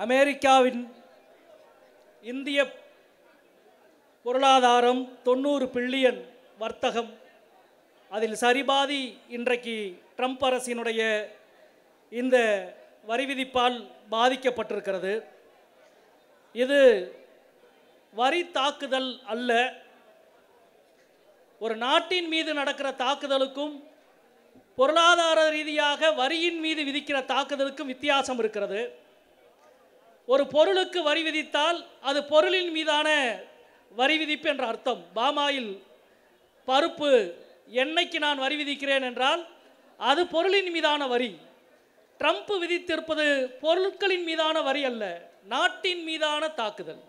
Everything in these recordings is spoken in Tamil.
அமெரிக்காவின் இந்திய பொருளாதாரம் 90 பில்லியன் வர்த்தகம். அதில் சரிபாதி இன்றைக்கு ட்ரம்ப் அரசினுடைய இந்த வரி விதிப்பால் பாதிக்கப்பட்டிருக்கிறது. இது வரி தாக்குதல் அல்ல. ஒரு நாட்டின் மீது நடக்கிற தாக்குதலுக்கும் பொருளாதார ரீதியாக வரியின் மீது விதிக்கிற தாக்குதலுக்கும் வித்தியாசம் இருக்கிறது. ஒரு பொருளுக்கு வரி விதித்தால் அது பொருளின் மீதான வரி விதிப்பு என்ற அர்த்தம். பாமாயில் பருப்பு எண்ணெய்க்கு நான் வரி விதிக்கிறேன் என்றால் அது பொருளின் மீதான வரி. ட்ரம்ப் விதித்திருப்பது பொருட்களின் மீதான வரி அல்ல, நாட்டின் மீதான தாக்குதல்.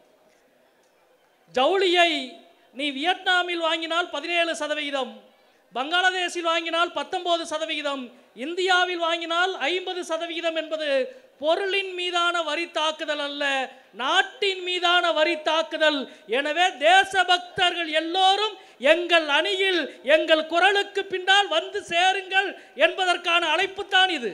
ஜவுளியை நீ வியட்நாமில் வாங்கினால் 17%, பங்களாதேஷில் வாங்கினால் 19%, இந்தியாவில் வாங்கினால் 50% என்பது பொருளின் மீதான வரி தாக்குதல் அல்ல, நாட்டின் மீதான வரி தாக்குதல். எனவே தேசபக்தர்கள் எல்லோரும் எங்கள் அணியில் எங்கள் குரலுக்கு பின்னால் வந்து சேருங்கள் என்பதற்கான அழைப்பு தான் இது.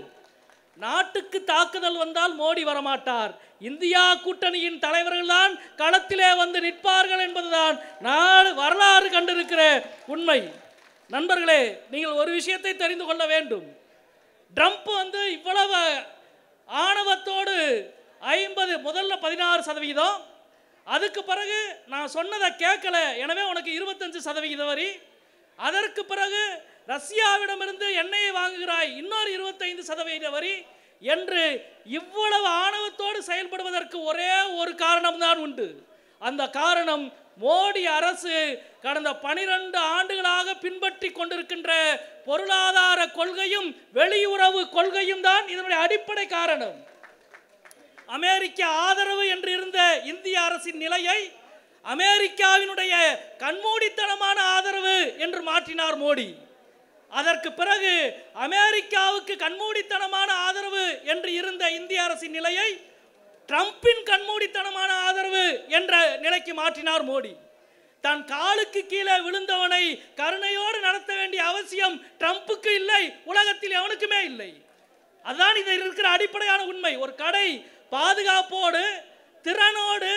நாட்டுக்கு தாக்குதல் வந்தால் மோடி வரமாட்டார், இந்தியா கூட்டணியின் தலைவர்கள் தான் களத்திலே வந்து நிற்பார்கள் என்பதுதான் நான் வரலாறு கண்டிருக்கிற உண்மை. நண்பர்களே, நீங்கள் ஒரு விஷயத்தை தெரிந்து கொள்ள வேண்டும். ட்ரம்ப் இவ்வளவு ஆணவத்தோடு 50 முதல்ல 16%, அதுக்கு பிறகு நான் சொன்னதை கேட்கல எனவே உனக்கு 25% வரி, அதற்கு பிறகு ரஷ்யாவிடமிருந்து எண்ணெயை வாங்குகிறாய் இன்னொரு 25% வரி என்று இவ்வளவு ஆணவத்தோடு செயல்படுவதற்கு ஒரே ஒரு காரணம்தான் உண்டு. அந்த காரணம் மோடி அரசு கடந்த 12 ஆண்டுகளாக பின்பற்றி கொண்டிருக்கின்ற பொருளாதார கொள்கையும் வெளியுறவு கொள்கையும் தான் இதனுடைய அடிப்படை காரணம். அமெரிக்க ஆதரவு என்று இருந்த இந்திய அரசின் நிலையை அமெரிக்காவினுடைய கண்மூடித்தனமான ஆதரவு என்று மாற்றினார் மோடி. அதற்கு பிறகு அமெரிக்காவுக்கு கண்மூடித்தனமான ஆதரவு என்று இருந்த இந்திய அரசின் நிலையை ட்ரம்பின் கண்மூடித்தனமான ஆதரவு என்ற நிலைக்கு மாற்றினார் மோடி. தன் காலுக்கு கீழே விழுந்தவனை கருணையோடு நடத்த வேண்டிய அவசியம் ட்ரம்புக்கு இல்லை, உலகத்தில் எவனுக்குமே இல்லை. அதுதான் இதில் இருக்கிற அடிப்படையான உண்மை. ஒரு கடை பாதுகாப்போடு திறனோடு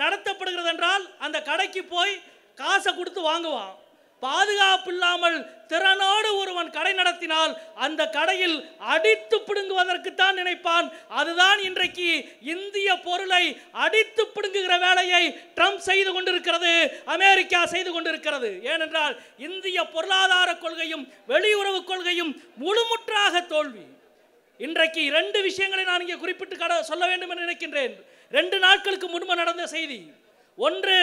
நடத்தப்படுகிறது என்றால் அந்த கடைக்கு போய் காசை கொடுத்து வாங்குவான். பாதுகாப்பு இல்லாமல் திறனோடு ஒருவன் கடை நடத்தினால் அந்த கடையில் அடித்து பிடுங்குவதற்குத்தான் நினைப்பான். அதுதான் இன்றைக்கு இந்திய பொருளை அடித்து பிடுங்குகிற வேலையை ட்ரம்ப் செய்து கொண்டிருக்கிறது, அமெரிக்கா செய்து கொண்டிருக்கிறது. ஏனென்றால் இந்திய பொருளாதார கொள்கையும் வெளியுறவு கொள்கையும் முழுமுற்றாக தோல்வி. இன்றைக்கு 2 விஷயங்களை நான் இங்கே குறிப்பிட்டு சொல்ல வேண்டும் என்று நினைக்கின்றேன். 2 நாட்களுக்கு முன்பு நடந்த செய்தி. ஒன்று,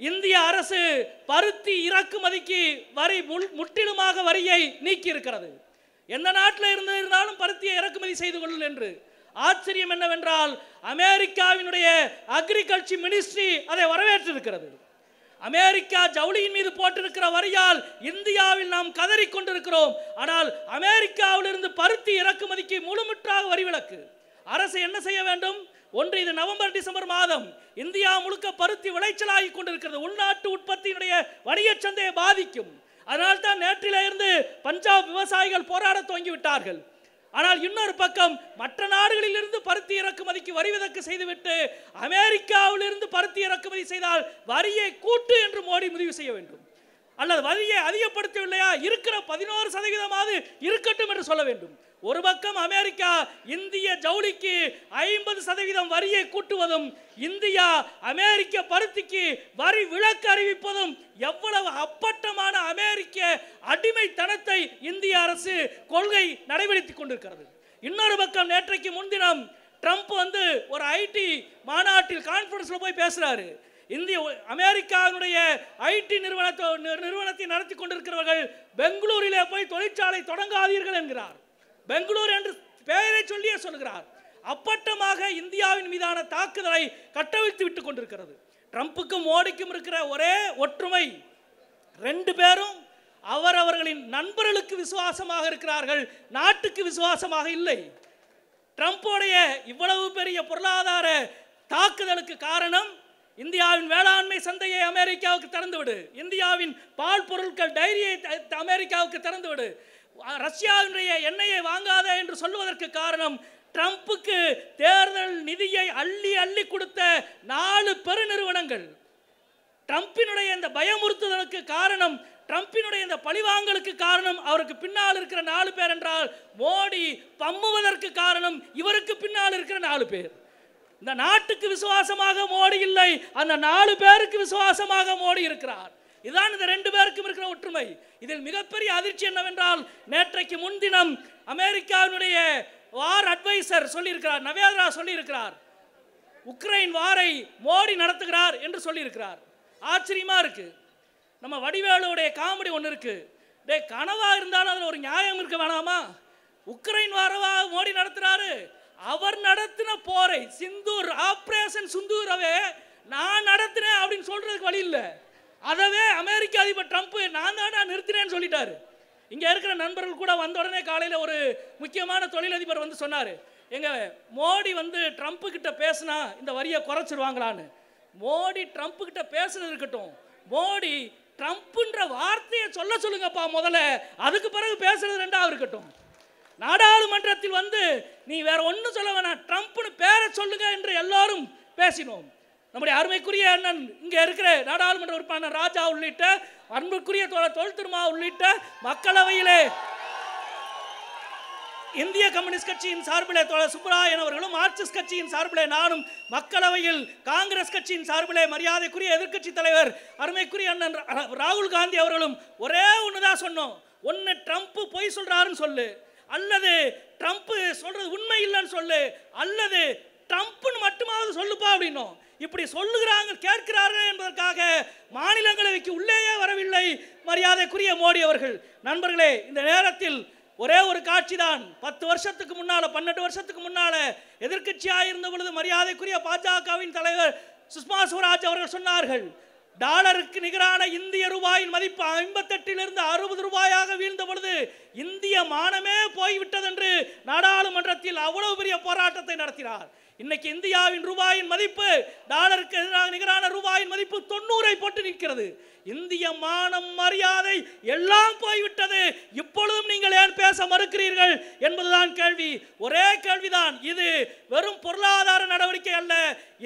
இந்திய அரசு பருத்தி இறக்குமதிக்கு வரி முற்றிலுமாக வரியை நீக்கி இருக்கிறது. எந்த நாட்டில் இருந்தாலும் பருத்தியை இறக்குமதி செய்து கொள்ளுங்கள் என்று. ஆச்சரியம் என்னவென்றால் அமெரிக்காவினுடைய அக்ரிகல்ச்சர் மினிஸ்ட்ரி அதை வரவேற்றிருக்கிறது. அமெரிக்கா ஜவுளியின் மீது போட்டிருக்கிற வரியால் இந்தியாவில் நாம் கதறி கொண்டிருக்கிறோம். ஆனால் அமெரிக்காவிலிருந்து பருத்தி இறக்குமதிக்கு முழுமுற்றாக வரி விலக்கு. அரசு என்ன செய்ய வேண்டும்? ஒன்று, இது நவம்பர் டிசம்பர் மாதம் இந்தியா முழுக்க பருத்தி விளைச்சலாகி கொண்டிருக்கிறது. உள்நாட்டு உற்பத்தியினுடைய வணிக சந்தையை பாதிக்கும். அதனால் தான் நேற்றிலே இருந்து பஞ்சாப் விவசாயிகள் போராட துவங்கிவிட்டார்கள். ஆனால் இன்னொரு பக்கம் மற்ற நாடுகளில் இருந்து பருத்தி இறக்குமதிக்கு வரி விலக்கு செய்துவிட்டு அமெரிக்காவில் இருந்து பருத்தி இறக்குமதி செய்தால் வரியை கூட்டு என்று மோடி முடிவு செய்ய வேண்டும். அல்லது வரியை அதிகப்படுத்தவில்லையா, இருக்கிற 11% இருக்கட்டும் என்று சொல்ல வேண்டும். ஒரு பக்கம் அமெரிக்கா இந்திய ஜவுளிக்கு 50% வரியை கூட்டுவதும் இந்தியா அமெரிக்க பருத்திக்கு வரி விலக்கு அறிவிப்பதும் எவ்வளவு அப்பட்டமான அமெரிக்க அடிமைத்தனத்தை இந்திய அரசு கொள்கை நடைபெறுத்திக் கொண்டிருக்கிறது. இன்னொரு பக்கம் நேற்றைக்கு முன்தினம் ட்ரம்ப் ஒரு ஐடி மாநாட்டில் கான்ஃபரன்ஸ்ல போய் பேசுறாரு. இந்திய அமெரிக்காவுடைய ஐடி நிறுவனத்தை நடத்தி கொண்டிருக்கிறவர்கள் பெங்களூரிலே போய் தொழிற்சாலை தொடங்காதீர்கள் என்கிறார். பெங்களூர் என்று பெயரை சொல்லியே சொல்கிறார். அப்பட்டமாக இந்தியாவின் மீதான தாக்குதலை கட்டவிழ்த்து விட்டுக் கொண்டிருக்கிறது. ட்ரம்புக்கும் மோடிக்கும் இருக்கிற ஒரே ஒற்றுமை, 2 பேரும் அவரவர்களின் நண்பர்களுக்கு விசுவாசமாக இருக்கிறார்கள், நாட்டுக்கு விசுவாசமாக இல்லை. ட்ரம்போடைய இவ்வளவு பெரிய பொருளாதார தாக்குதலுக்கு காரணம் இந்தியாவின் வேளாண்மை சந்தையை அமெரிக்காவுக்கு திறந்துவிடு, இந்தியாவின் பால் பொருட்கள் டைரியை அமெரிக்காவுக்கு திறந்துவிடு, ரஷ்யாவினுடைய எண்ணெயை வாங்காத என்று சொல்வதற்கு காரணம் ட்ரம்புக்கு தேர்தல் நிதியை அள்ளி அள்ளி கொடுத்த 4 பெருநிறுவனங்கள். ட்ரம்பினுடைய இந்த பயமுறுத்துதலுக்கு காரணம், ட்ரம்பினுடைய இந்த பழிவாங்கலுக்கு காரணம் அவருக்கு பின்னால் இருக்கிற 4 பேர் என்றால், மோடி பம்முவதற்கு காரணம் இவருக்கு பின்னால் இருக்கிற 4 பேர். இந்த நாட்டுக்கு விசுவாசமாக மோடி இல்லை, அந்த 4 பேருக்கு விசுவாசமாக மோடி இருக்கிறார். இதுதான் இந்த 2 பேருக்கும் இருக்கிற ஒற்றுமை. இதில் மிகப்பெரிய அதிர்ச்சி என்னவென்றால், நேற்றைக்கு முன்தினம் அமெரிக்காவினுடைய வார் அட்வைசர் சொல்லியிருக்கிறார், நவேத்ரா சொல்லியிருக்கிறார், உக்ரைன் வாரை மோடி நடத்துகிறார் என்று சொல்லியிருக்கிறார். ஆச்சரியமா இருக்கு. நம்ம வடிவேலுடைய காமெடி ஒன்று இருக்கு, டே கனவா இருந்தாலும் அதில் ஒரு நியாயம் இருக்க வேணாமா? உக்ரைன் வாரவா மோடி நடத்துறாரு? அவர் நடத்தின போரை, சிந்தூர் ஆபரேஷன் சிந்தூரவே நான் நடத்தினேன் அப்படின்னு சொல்றதுக்கு வழி இல்லை. அதவே அமெரிக்க அதிபர் ட்ரம்ப் நான் தான் நிறுத்தினேன்னு சொல்லிட்டாரு. இங்கே இருக்கிற நண்பர்கள் கூட வந்த உடனே காலையில் ஒரு முக்கியமான தொழிலதிபர் வந்து சொன்னார், எங்க மோடி வந்து ட்ரம்ப் கிட்ட பேசினா இந்த வரியை குறைச்சிருவாங்களான்னு. மோடி ட்ரம்ப் கிட்ட பேசுறது இருக்கட்டும், மோடி ட்ரம்ப்ன்ற வார்த்தையை சொல்ல சொல்லுங்கப்பா முதல்ல, அதுக்கு பிறகு பேசுறது ரெண்டாவது இருக்கட்டும். நாடாளுமன்றத்தில் வந்து நீ வேற ஒன்றும் சொல்ல வேணாம், ட்ரம்ப்னு பேரை சொல்லுங்க என்று எல்லாரும் பேசினோம். நம்முடைய அருமைக்குரிய அண்ணன் இங்கே இருக்கிற நாடாளுமன்ற உறுப்பினர் ராஜா உள்ளிட்ட அன்புக்குரிய தொல் திருமா உள்ளிட்ட மக்களவையிலே இந்திய கம்யூனிஸ்ட் கட்சியின் சார்பிலே தோழர் சுப்பராயன் அவர்களும், மார்க்சிஸ்ட் கட்சியின் சார்பிலே நானும், மக்களவையில் காங்கிரஸ் கட்சியின் சார்பிலே மரியாதைக்குரிய எதிர்க்கட்சி தலைவர் அருமைக்குரிய அண்ணன் ராகுல் காந்தி அவர்களும் ஒரே ஒண்ணுதான் சொன்னோம், ஒன்னு ட்ரம்ப் பொய் சொல்றாருன்னு சொல்லு, அல்லது ட்ரம்ப் சொல்றது உண்மை இல்லைன்னு சொல்லு, அல்லது ட்ரம்ப்னு மட்டுமாவது சொல்லுப்பா அப்படின்னோம். இப்படி சொல்லுகிறாங்க கேட்கிறார்கள் என்பதற்காக மாநிலங்களவைக்கு உள்ளேயே வரவில்லை மரியாதைக்குரிய மோடி அவர்கள். நண்பர்களே, இந்த நேரத்தில் ஒரே ஒரு காட்சி தான். 10 வருஷத்துக்கு முன்னால 12 வருஷத்துக்கு முன்னால எதிர்க்கட்சியாக இருந்த பொழுது மரியாதைக்குரிய பாஜகவின் தலைவர் சுஷ்மா ஸ்வராஜ் அவர்கள் சொன்னார்கள், டாலருக்கு நிகரான இந்திய ரூபாயின் மதிப்பு 58 60 ரூபாயாக வீழ்ந்த பொழுது இந்திய மானமே போய்விட்டது என்று நாடாளுமன்றத்தில் அவ்வளவு பெரிய போராட்டத்தை நடத்தினார். இன்னைக்கு இந்தியாவின் ரூபாயின் மதிப்பு டாலருக்கு நிகரான ரூபாயின் மதிப்பு 90 போட்டு நிற்கிறது. இந்திய மானம் மரியாதை எல்லாம் போய்விட்டது. இப்பொழுதும் நீங்கள் ஏன் பேச மறுக்கிறீர்கள் என்பதுதான் கேள்வி. ஒரே கேள்விதான், இது வெறும் பொருளாதார நடவடிக்கை அல்ல,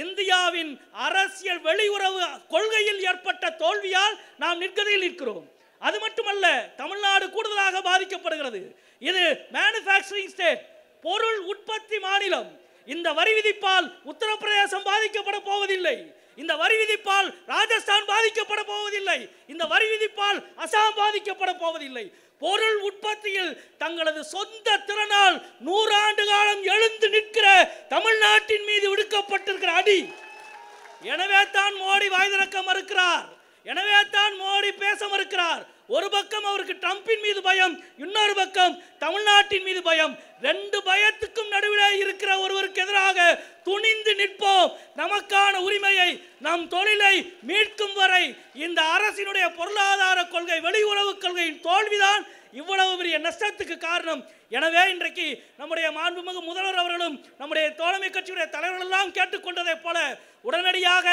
இந்தியாவின் அரசியல் வெளியுறவு கொள்கையில் ஏற்பட்ட தோல்வியால் நாம் நிற்கதில் நிற்கிறோம். அது மட்டுமல்ல, தமிழ்நாடு கூடுதலாக பாதிக்கப்படுகிறது. இது மேனுஃபேக்சரிங் ஸ்டேட், பொருள் உற்பத்தி மாநிலம். இந்த வரி விதிப்பால் உத்தரப்பிரதேசம் பாதிக்கப்பட போவதில்லை, இந்த வரி விதிப்பால் ராஜஸ்தான் பாதிக்கப்பட போவதில்லை, இந்த வரி விதிப்பால் அசாம் பாதிக்கப்பட போவதில்லை. பொருள் உற்பத்தியில் தங்களது சொந்த திறனால் 100 ஆண்டு காலம் எழுந்து நிற்கிற தமிழ்நாட்டின் மீது விடுக்கப்பட்டிருக்கிற அடி. எனவே தான் மோடி வாய் திறக்க மறுக்கிறார், எனவே தான் மோடி பேச மறுக்கிறார். ஒரு பக்கம் அவருக்கு ட்ரம்பின் மீது பயம், இன்னொரு பக்கம் தமிழ்நாட்டின் மீது பயம். 2 பயத்துக்கும் நடுவிலே இருக்கிற ஒருவருக்கு எதிராக துணிந்து நிற்போம். நமக்கான உரிமையை, நம் தொழிலை மீட்கும் வரை இந்த அரசினுடைய பொருளாதார கொள்கை, வெளியுறவு கொள்கையின் தோல்விதான் இவ்வளவு பெரிய நஷ்டத்துக்கு காரணம். எனவே இன்றைக்கு நம்முடைய மாண்புமிகு முதல்வர் அவர்களும் நம்முடைய தோழமை கட்சியுடைய தலைவர்கள் எல்லாம் கேட்டுக்கொண்டதை போல உடனடியாக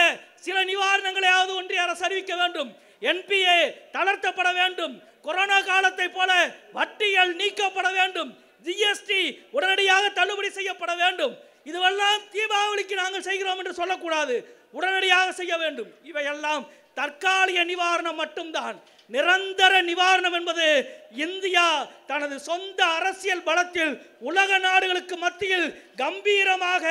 சில நிவாரணங்களையாவது ஒன்றிய அரசு அறிவிக்க வேண்டும். என்பிஏ தளர்த்தப்பட வேண்டும், கொரோனா காலத்தை போல வட்டிகள் நீக்கப்பட வேண்டும், ஜிஎஸ்டி உடனடியாக தள்ளுபடி செய்யப்பட வேண்டும். இதுவெல்லாம் தீபாவளிக்கு நாங்கள் செய்கிறோம் என்று சொல்லக்கூடாது, உடனடியாக செய்ய வேண்டும். இவையெல்லாம் தற்காலிக நிவாரணம் மட்டும்தான். நிரந்தர நிவாரணம் என்பது இந்தியா தனது சொந்த அரசியல் பலத்தில் உலக நாடுகளுக்கு மத்தியில் கம்பீரமாக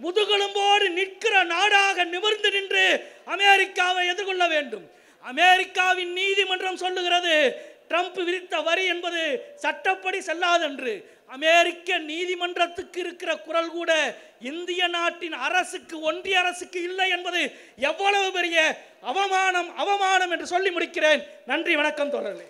முதுகெலும்போடு நிற்கிற நாடாக நிமிர்ந்து நின்று அமெரிக்காவை எதிர்கொள்ள வேண்டும். அமெரிக்காவின் நீதிமன்றம் சொல்லுகிறது, ட்ரம்ப் விதித்த வரி என்பது சட்டப்படி செல்லாது என்று. அமெரிக்க நீதிமன்றத்துக்கு இருக்கிற குரல் கூட இந்திய நாட்டின் அரசுக்கு, ஒன்றிய அரசுக்கு இல்லை என்பது எவ்வளவு பெரிய அவமானம் என்று சொல்லி முடிக்கிறேன். நன்றி, வணக்கம் தோழர்களே.